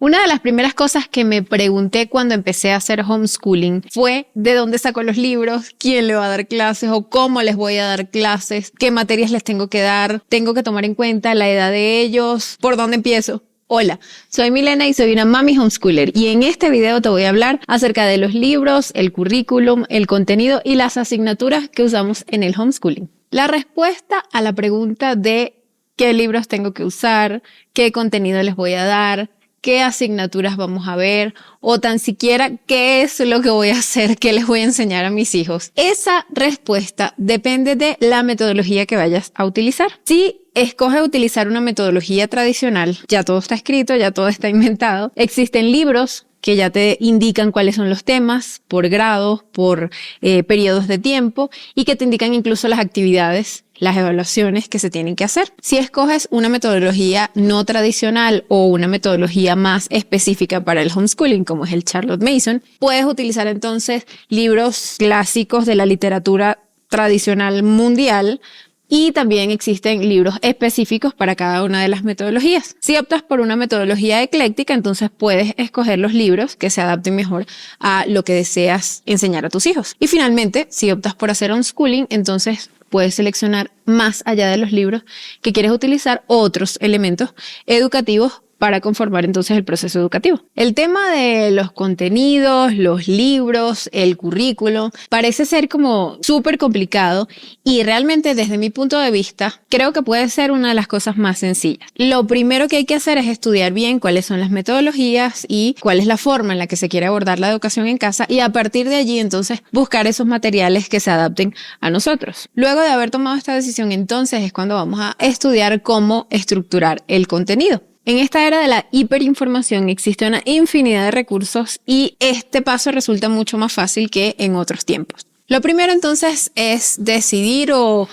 Una de las primeras cosas que me pregunté cuando empecé a hacer homeschooling fue de dónde saco los libros, quién le va a dar clases o cómo les voy a dar clases, qué materias les tengo que dar, tengo que tomar en cuenta la edad de ellos, por dónde empiezo. Hola, soy Milena y soy una mami homeschooler y en este video te voy a hablar acerca de los libros, el currículum, el contenido y las asignaturas que usamos en el homeschooling. La respuesta a la pregunta de qué libros tengo que usar, qué contenido les voy a dar, qué asignaturas vamos a ver o tan siquiera qué es lo que voy a hacer, qué les voy a enseñar a mis hijos. Esa respuesta depende de la metodología que vayas a utilizar. Si escoges utilizar una metodología tradicional, ya todo está escrito, ya todo está inventado. Existen libros que ya te indican cuáles son los temas por grados, por periodos de tiempo y que te indican incluso las actividades, las evaluaciones que se tienen que hacer. Si escoges una metodología no tradicional o una metodología más específica para el homeschooling, como es el Charlotte Mason, puedes utilizar entonces libros clásicos de la literatura tradicional mundial y también existen libros específicos para cada una de las metodologías. Si optas por una metodología ecléctica, entonces puedes escoger los libros que se adapten mejor a lo que deseas enseñar a tus hijos. Y finalmente, si optas por hacer homeschooling, entonces puedes seleccionar más allá de los libros que quieres utilizar otros elementos educativos para conformar entonces el proceso educativo. El tema de los contenidos, los libros, el currículo, parece ser como súper complicado y realmente desde mi punto de vista creo que puede ser una de las cosas más sencillas. Lo primero que hay que hacer es estudiar bien cuáles son las metodologías y cuál es la forma en la que se quiere abordar la educación en casa y a partir de allí entonces buscar esos materiales que se adapten a nosotros. Luego de haber tomado esta decisión entonces es cuando vamos a estudiar cómo estructurar el contenido. En esta era de la hiperinformación existe una infinidad de recursos y este paso resulta mucho más fácil que en otros tiempos. Lo primero entonces es decidir o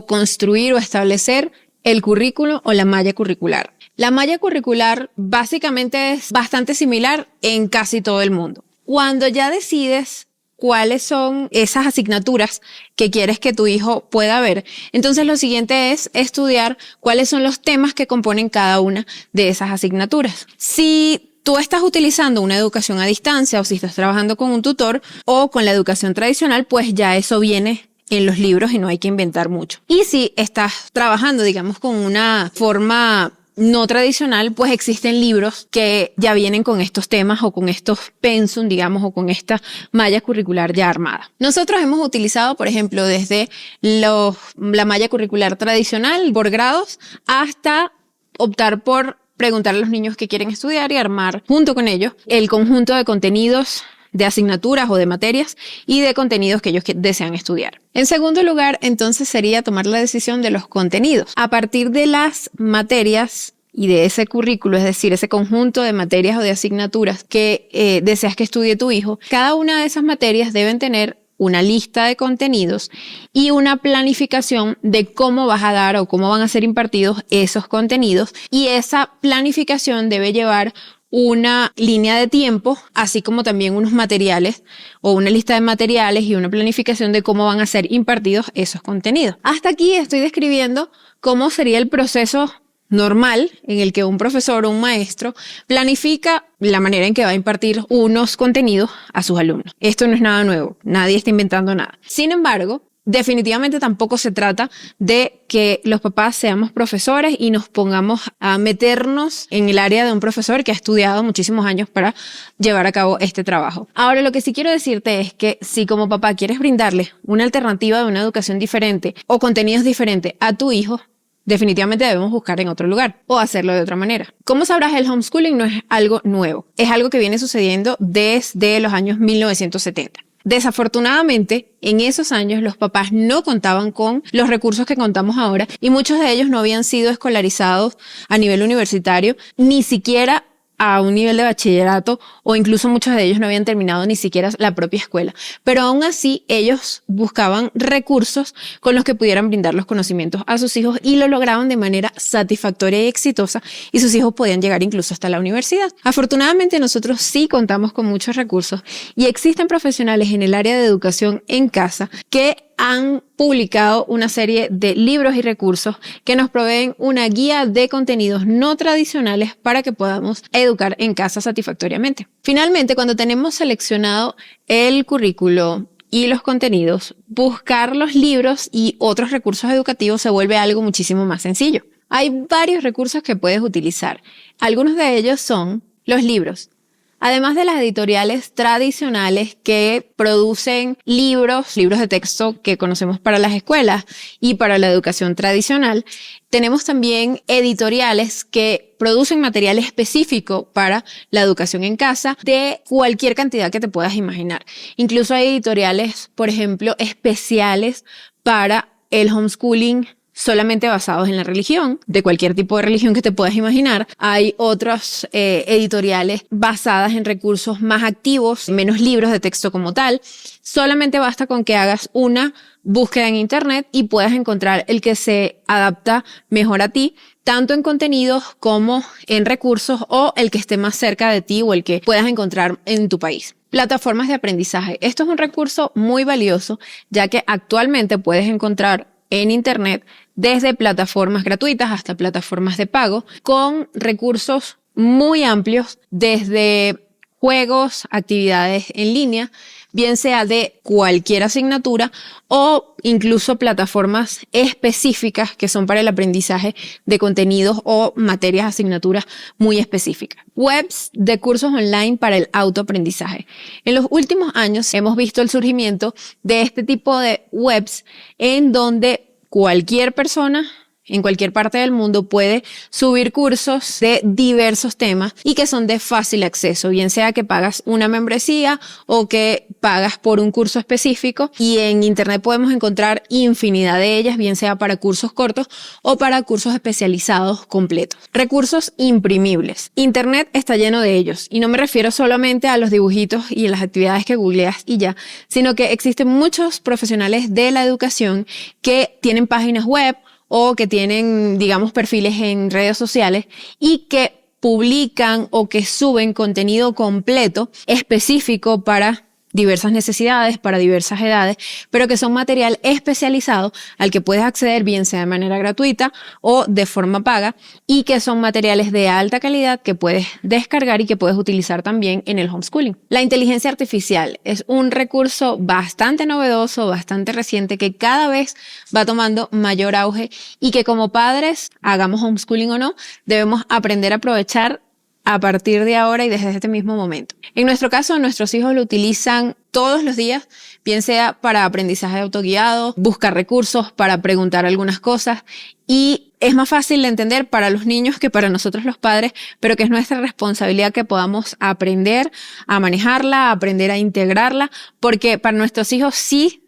construir o establecer el currículo o la malla curricular. La malla curricular básicamente es bastante similar en casi todo el mundo. Cuando ya decides cuáles son esas asignaturas que quieres que tu hijo pueda ver, entonces lo siguiente es estudiar cuáles son los temas que componen cada una de esas asignaturas. Si tú estás utilizando una educación a distancia o si estás trabajando con un tutor o con la educación tradicional, pues ya eso viene en los libros y no hay que inventar mucho. Y si estás trabajando, digamos, con una forma no tradicional, pues existen libros que ya vienen con estos temas o con estos pensum, digamos, o con esta malla curricular ya armada. Nosotros hemos utilizado, por ejemplo, desde la malla curricular tradicional por grados hasta optar por preguntar a los niños qué quieren estudiar y armar junto con ellos el conjunto de contenidos, de asignaturas o de materias y de contenidos que ellos desean estudiar. En segundo lugar, entonces sería tomar la decisión de los contenidos. A partir de las materias y de ese currículo, es decir, ese conjunto de materias o de asignaturas que deseas que estudie tu hijo, cada una de esas materias deben tener una lista de contenidos y una planificación de cómo vas a dar o cómo van a ser impartidos esos contenidos y esa planificación debe llevar una línea de tiempo, así como también unos materiales o una lista de materiales y una planificación de cómo van a ser impartidos esos contenidos. Hasta aquí estoy describiendo cómo sería el proceso normal en el que un profesor o un maestro planifica la manera en que va a impartir unos contenidos a sus alumnos. Esto no es nada nuevo, nadie está inventando nada. Sin embargo, definitivamente tampoco se trata de que los papás seamos profesores y nos pongamos a meternos en el área de un profesor que ha estudiado muchísimos años para llevar a cabo este trabajo. Ahora, lo que sí quiero decirte es que si como papá quieres brindarle una alternativa de una educación diferente o contenidos diferentes a tu hijo, definitivamente debemos buscar en otro lugar o hacerlo de otra manera. Como sabrás, el homeschooling no es algo nuevo, es algo que viene sucediendo desde los años 1970. Desafortunadamente, en esos años los papás no contaban con los recursos que contamos ahora y muchos de ellos no habían sido escolarizados a nivel universitario, ni siquiera a un nivel de bachillerato o incluso muchos de ellos no habían terminado ni siquiera la propia escuela. Pero aún así ellos buscaban recursos con los que pudieran brindar los conocimientos a sus hijos y lo lograban de manera satisfactoria y exitosa y sus hijos podían llegar incluso hasta la universidad. Afortunadamente nosotros sí contamos con muchos recursos y existen profesionales en el área de educación en casa que han publicado una serie de libros y recursos que nos proveen una guía de contenidos no tradicionales para que podamos educar en casa satisfactoriamente. Finalmente, cuando tenemos seleccionado el currículo y los contenidos, buscar los libros y otros recursos educativos se vuelve algo muchísimo más sencillo. Hay varios recursos que puedes utilizar. Algunos de ellos son los libros. Además de las editoriales tradicionales que producen libros de texto que conocemos para las escuelas y para la educación tradicional, tenemos también editoriales que producen material específico para la educación en casa de cualquier cantidad que te puedas imaginar. Incluso hay editoriales, por ejemplo, especiales para el homeschooling solamente basados en la religión, de cualquier tipo de religión que te puedas imaginar. Hay otras editoriales basadas en recursos más activos, menos libros de texto como tal. Solamente basta con que hagas una búsqueda en internet y puedas encontrar el que se adapta mejor a ti, tanto en contenidos como en recursos, o el que esté más cerca de ti o el que puedas encontrar en tu país. Plataformas de aprendizaje. Esto es un recurso muy valioso, ya que actualmente puedes encontrar en internet desde plataformas gratuitas hasta plataformas de pago con recursos muy amplios, desde juegos, actividades en línea, bien sea de cualquier asignatura o incluso plataformas específicas que son para el aprendizaje de contenidos o materias, asignaturas muy específicas. Webs de cursos online para el autoaprendizaje. En los últimos años hemos visto el surgimiento de este tipo de webs en donde cualquier persona en cualquier parte del mundo puede subir cursos de diversos temas y que son de fácil acceso, bien sea que pagas una membresía o que pagas por un curso específico, y en internet podemos encontrar infinidad de ellas, bien sea para cursos cortos o para cursos especializados completos. Recursos imprimibles. Internet está lleno de ellos, y no me refiero solamente a los dibujitos y las actividades que googleas y ya, sino que existen muchos profesionales de la educación que tienen páginas web o que tienen, digamos, perfiles en redes sociales y que publican o que suben contenido completo específico para diversas necesidades, para diversas edades, pero que son material especializado al que puedes acceder bien sea de manera gratuita o de forma paga, y que son materiales de alta calidad que puedes descargar y que puedes utilizar también en el homeschooling. La inteligencia artificial es un recurso bastante novedoso, bastante reciente, que cada vez va tomando mayor auge y que como padres, hagamos homeschooling o no, debemos aprender a aprovechar a partir de ahora y desde este mismo momento. En nuestro caso, nuestros hijos lo utilizan todos los días, bien sea para aprendizaje autoguiado, buscar recursos, para preguntar algunas cosas, y es más fácil de entender para los niños que para nosotros los padres, pero que es nuestra responsabilidad que podamos aprender a manejarla, aprender a integrarla, porque para nuestros hijos sí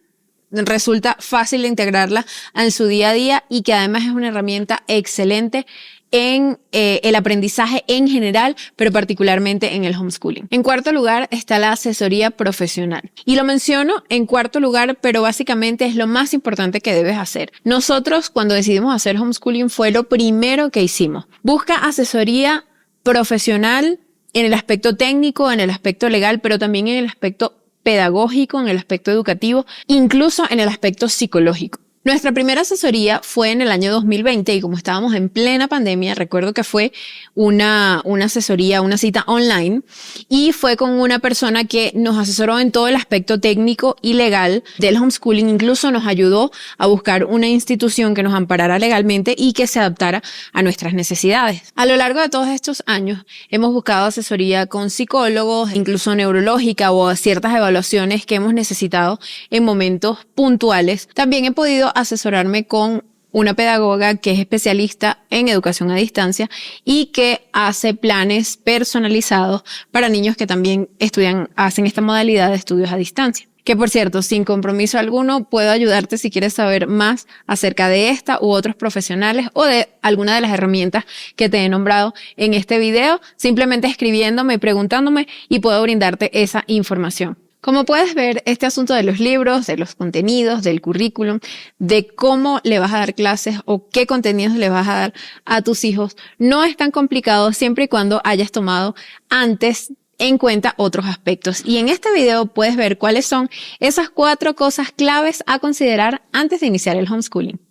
resulta fácil de integrarla en su día a día, y que además es una herramienta excelente en el aprendizaje en general, pero particularmente en el homeschooling. En cuarto lugar está la asesoría profesional. Y lo menciono en cuarto lugar, pero básicamente es lo más importante que debes hacer. Nosotros, cuando decidimos hacer homeschooling, fue lo primero que hicimos. Busca asesoría profesional en el aspecto técnico, en el aspecto legal, pero también en el aspecto pedagógico, en el aspecto educativo, incluso en el aspecto psicológico. Nuestra primera asesoría fue en el año 2020, y como estábamos en plena pandemia, recuerdo que fue una asesoría, una cita online, y fue con una persona que nos asesoró en todo el aspecto técnico y legal del homeschooling. Incluso nos ayudó a buscar una institución que nos amparara legalmente y que se adaptara a nuestras necesidades. A lo largo de todos estos años hemos buscado asesoría con psicólogos, incluso neurológica, o ciertas evaluaciones que hemos necesitado en momentos puntuales. También he podido asesorarme con una pedagoga que es especialista en educación a distancia y que hace planes personalizados para niños que también hacen esta modalidad de estudios a distancia. Que por cierto, sin compromiso alguno, puedo ayudarte si quieres saber más acerca de esta u otros profesionales o de alguna de las herramientas que te he nombrado en este video, simplemente escribiéndome y preguntándome, y puedo brindarte esa información. Como puedes ver, este asunto de los libros, de los contenidos, del currículum, de cómo le vas a dar clases o qué contenidos le vas a dar a tus hijos, no es tan complicado siempre y cuando hayas tomado antes en cuenta otros aspectos. Y en este video puedes ver cuáles son esas 4 cosas claves a considerar antes de iniciar el homeschooling.